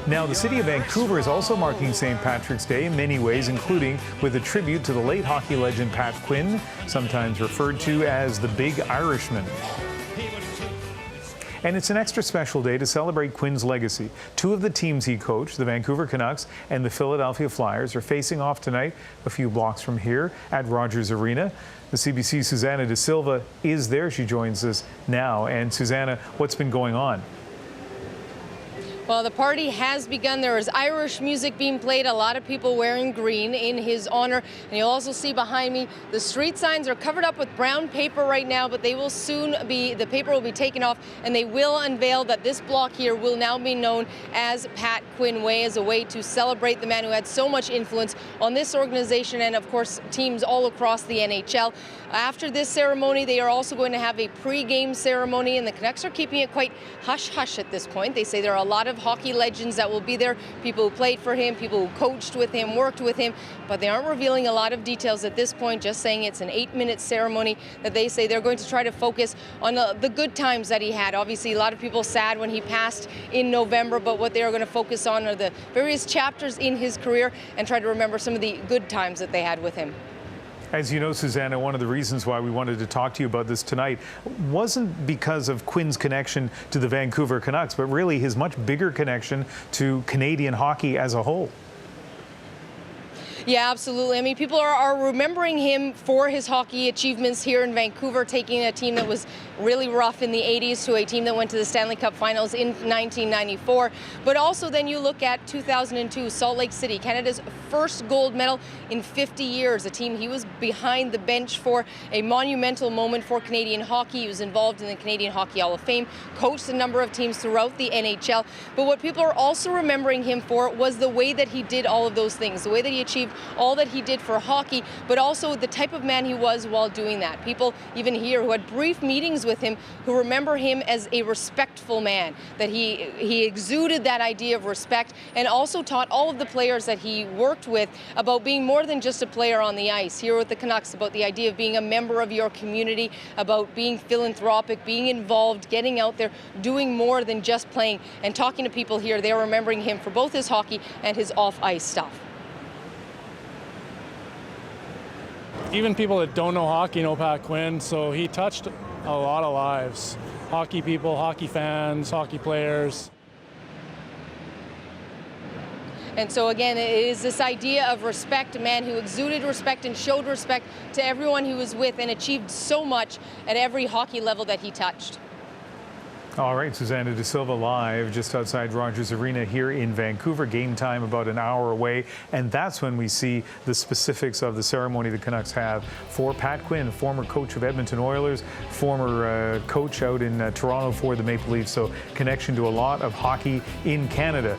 Now, the city of Vancouver is also marking St. Patrick's Day in many ways, including with a tribute to the late hockey legend Pat Quinn, sometimes referred to as the Big Irishman. And it's an extra special day to celebrate Quinn's legacy. Two of the teams he coached, the Vancouver Canucks and the Philadelphia Flyers, are facing off tonight a few blocks from here at Rogers Arena. The CBC's Susanna De Silva is there. She joins us now. And Susanna, what's been going on? Well, the party has begun. There is Irish music being played, a lot of people wearing green in his honor. And you'll also see behind me, the street signs are covered up with brown paper right now, but they will soon be, the paper will be taken off, and they will unveil that this block here will now be known as Pat Quinn Way, as a way to celebrate the man who had so much influence on this organization and, of course, teams all across the NHL. After this ceremony, they are also going to have a pre-game ceremony, and the Canucks are keeping it quite hush-hush at this point. They say there are a lot of hockey legends that will be there, people who played for him, people who coached with him, worked with him, but they aren't revealing a lot of details at this point, just saying it's an 8-minute ceremony that they say they're going to try to focus on the good times that he had. Obviously, a lot of people sad when he passed in November, but what they are going to focus on are the various chapters in his career and try to remember some of the good times that they had with him. As you know, Susanna, one of the reasons why we wanted to talk to you about this tonight wasn't because of Quinn's connection to the Vancouver Canucks, but really his much bigger connection to Canadian hockey as a whole. Yeah, absolutely. I mean, people are remembering him for his hockey achievements here in Vancouver, taking a team that was really rough in the 80s to a team that went to the Stanley Cup Finals in 1994. But also then you look at 2002, Salt Lake City, Canada's first gold medal in 50 years, a team he was behind the bench for, a monumental moment for Canadian hockey. He was involved in the Canadian Hockey Hall of Fame, coached a number of teams throughout the NHL. But what people are also remembering him for was the way that he did all of those things, the way that he achieved all that he did for hockey, but also the type of man he was while doing that. People even here who had brief meetings with him who remember him as a respectful man, that he exuded that idea of respect, and also taught all of the players that he worked with about being more than just a player on the ice. Here with the Canucks, about the idea of being a member of your community, about being philanthropic, being involved, getting out there, doing more than just playing, and talking to people here. They're remembering him for both his hockey and his off-ice stuff. Even people that don't know hockey know Pat Quinn, so he touched a lot of lives. Hockey people, hockey fans, hockey players. And so again, it is this idea of respect, a man who exuded respect and showed respect to everyone he was with and achieved so much at every hockey level that he touched. All right, Susanna De Silva live just outside Rogers Arena here in Vancouver. Game time about an hour away, and that's when we see the specifics of the ceremony the Canucks have for Pat Quinn, former coach of Edmonton Oilers, former coach out in Toronto for the Maple Leafs, so connection to a lot of hockey in Canada.